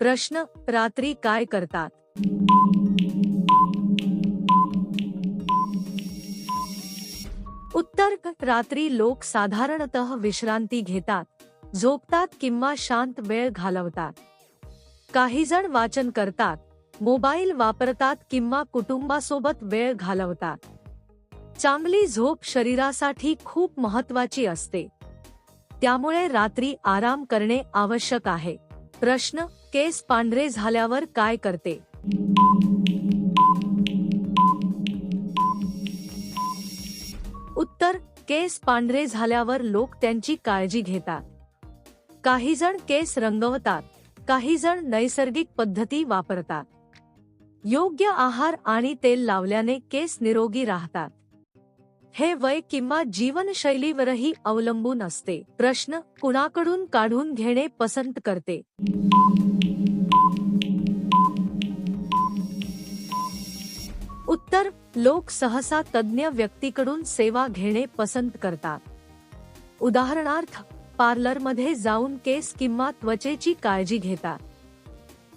प्रश्न, रात्री काय करतात? उत्तर, रात्री लोक साधारणतः विश्रांती घेतात, झोपतात किंवा शांत वेळ घालवतात. काही जण वाचन करतात, मोबाईल वापरतात किंवा कुटुंबासोबत वेळ घालवतात. चांगली झोप शरीरासाठी खूप महत्त्वाची असते, त्यामुळे रात्री आराम करणे आवश्यक आहे. प्रश्न, केस पांढरे झाल्यावर काय करते? उत्तर, केस पांढरे झाल्यावर लोक त्यांची काळजी घेतात. काही जण केस रंगवतात, काही जण नैसर्गिक पद्धती वापरतात. योग्य आहार आणि तेल लावल्याने केस निरोगी राहतात. हे वय किंवा जीवनशैलीवरही अवलंबून असते. प्रश्न, कुणाकडून काढून घेणे पसंत करते? उत्तर, लोक सहसा तज्ञ व्यक्तीकडून सेवा घेणे पसंत करतात. उदाहरणार्थ, पार्लरमध्ये जाऊन केस किंवा त्वचेची काळजी घेतात.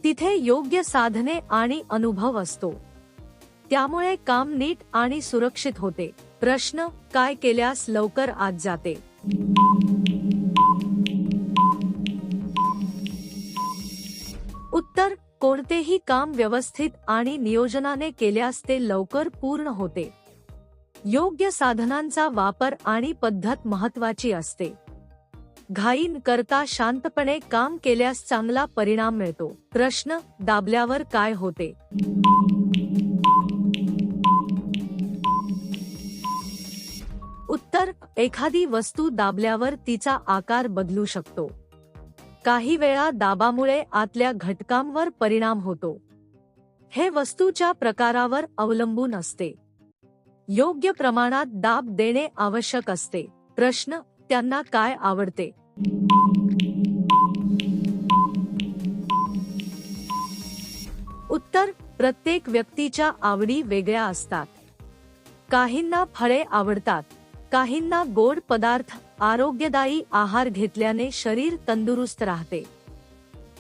तिथे योग्य साधने आणि अनुभव असतो, त्यामुळे काम नीट आणि सुरक्षित होते. प्रश्न, काय केल्यास लवकर आत जाते? उत्तर, कोणतेही काम व्यवस्थित आणि नियोजनाने केल्यास ते लवकर पूर्ण होते. योग्य साधनांचा वापर आणि पद्धत महत्त्वाची असते. घाई न करता शांतपणे काम केल्यास चांगला परिणाम मिळतो. प्रश्न, दाबल्यावर काय होते? उत्तर, एखादी वस्तू दाबल्यावर तिचा आकार बदलू शकतो. काही वेळा दाबामुळे आतल्या घटकांवर परिणाम होतो. हे वस्तूच्या प्रकारावर अवलंबून असते. योग्य प्रमाणात दाब देणे आवश्यक असते. प्रश्न, त्यांना काय आवडते? उत्तर, प्रत्येक व्यक्तीच्या आवडी वेगळ्या असतात. काहींना फळे आवडतात, काहींना गोड पदार्थ. आरोग्यदायी आहार घेतल्याने शरीर तंदुरुस्त राहते.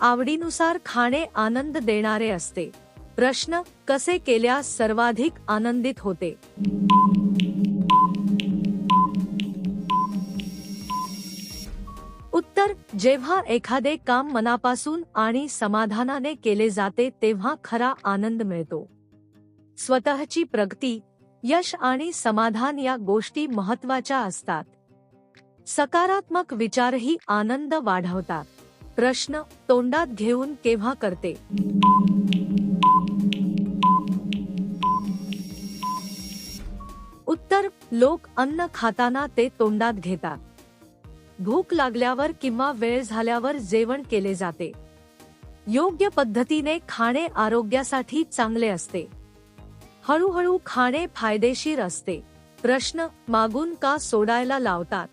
आवडीनुसार खाणे आनंद देणारे असते. प्रश्न, कसे केल्यास सर्वाधिक आनंदित होते? उत्तर, जेव्हा एखादे काम मनापासून आणि समाधानाने केले जाते तेव्हा खरा आनंद मिळतो. स्वतःची प्रगती, यश आणि समाधान या गोष्टी महत्त्वाच्या असतात. सकारात्मक विचारही आनंद वाढवतात. प्रश्न, तोंडात घेऊन केव्हा करते? उत्तर, लोक अन्न खाताना ते तोंडात घेतात. भूक लागल्यावर किंवा वेळ झाल्यावर जेवण केले जाते. योग्य पद्धतीने खाणे आरोग्यासाठी चांगले असते. हळूहळू खाणे फायदेशीर असते. प्रश्न, मागून का सोडायला लावतात?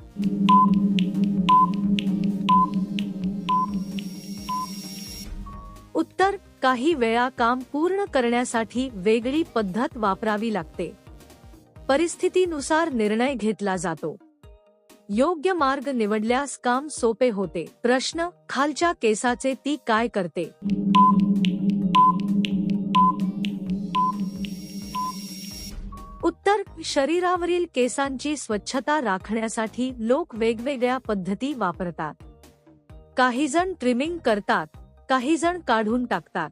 उत्तर, काही वेळा काम पूर्ण करण्यासाठी वेगळी पद्धत वापरावी लागते. परिस्थितीनुसार निर्णय घेतला जातो. योग्य मार्ग निवडल्यास काम सोपे होते. प्रश्न, खालच्या केसाचे ती काय करते? उत्तर, शरीरावरील केसांची स्वच्छता राखण्यासाठी लोक वेगवेगळ्या पद्धती वापरतात. काही जण ट्रिमिंग करतात, काही जण काढून टाकतात.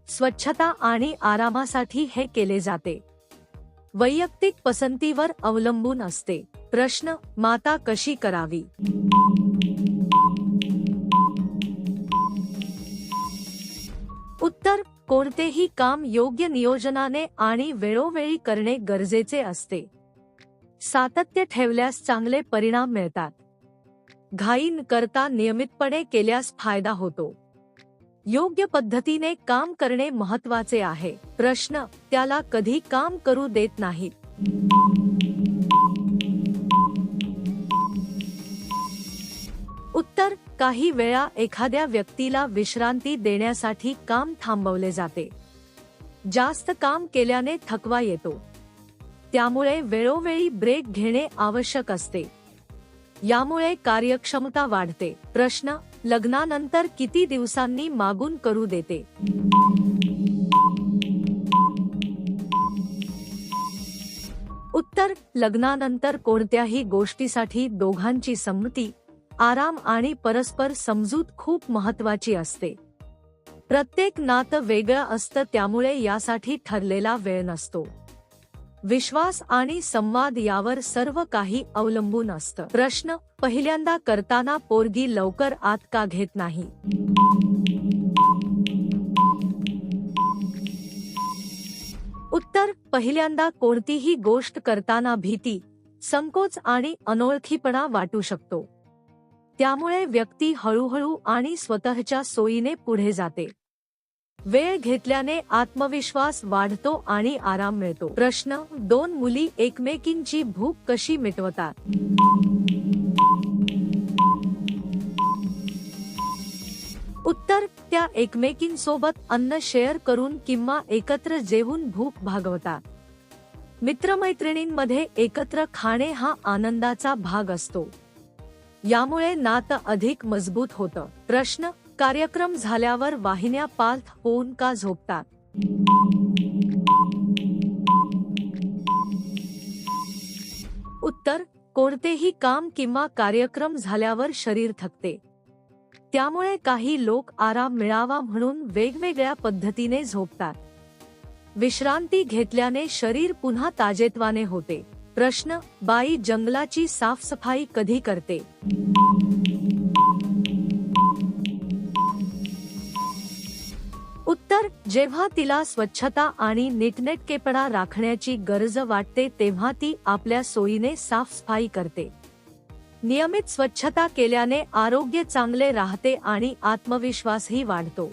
स्वच्छता आणि आरामासाठी हे केले जाते. वैयक्तिक पसंतीवर अवलंबून असते. प्रश्न, माता कशी करावी? उत्तर, कोणतेही काम योग्य नियोजनाने आणि वेळोवेळी करणे गरजेचे असते. सातत्य ठेवल्यास चांगले परिणाम मिळतात. घाई न करता नियमितपणे केल्यास फायदा होतो. योग्य पद्धतीने काम करणे महत्त्वाचे आहे. प्रश्न, त्याला कधी काम करू देत नाहीत? उत्तर, काही वेळा एखाद्या व्यक्तीला विश्रांती देण्यासाठी काम थांबवले जाते. जास्त काम केल्याने थकवा येतो, त्यामुळे वेळोवेळी ब्रेक घेणे आवश्यक असते. यामुळे कार्यक्षमता वाढते. प्रश्न, लग्नानंतर किती दिवसांनी मागून करू देते? उत्तर: लग्नानंतर कोणत्याही गोष्टीसाठी दोघांची संमती, आराम आणि परस्पर समजूत खूप महत्त्वाची असते. प्रत्येक नातं वेगळं असतं, त्यामुळे यासाठी ठरलेला वेळ नसतो. विश्वास आणि संवाद यावर सर्व काही अवलंबून असतं. प्रश्न: पहिल्यांदा करताना पोरगी लवकर आत का घेत नाही? उत्तर: पहिल्यांदा कोणतीही गोष्ट करताना भीती, संकोच आणि अनोळखीपणा वाटू शकतो. त्यामुळे व्यक्ती हळूहळू आणि स्वतःच्या सोयीने पुढे जाते. वेळ घेतल्याने आत्मविश्वास वाढतो आणि आराम मिळतो. प्रश्न: दोन मुली एकमेकींची भूक कशी मिटवतात? उत्तर: त्या एकमेकींसोबत अन्न शेअर करून किंवा एकत्र जेवून भूक भागवतात. मित्रमैत्रिणींमध्ये एकत्र खाणे हा आनंदाचा भाग असतो. यामुळे नातं अधिक मजबूत होतं. प्रश्न: कार्यक्रम झाल्यावर वाहिन्या पालथ होऊन का झोपतात? उत्तर: कोणतेही काम किंवा कार्यक्रम झाल्यावर शरीर थकते. त्यामुळे काही लोक आराम मिळावा म्हणून वेगवेगळ्या पद्धतीने झोपतात. विश्रांती घेतल्याने शरीर पुन्हा ताजेतवाने होते. प्रश्न: बाई जंगलाची साफसफाई कधी करते? उत्तर: जेव्हा तिला स्वच्छता आणि नीटनेटकेपणा राखण्याची गरज वाटते तेव्हा ती आपल्या सोयीने साफसफाई करते. नियमित स्वच्छता केल्याने आरोग्य चांगले राहते आणि आत्मविश्वासही वाढतो.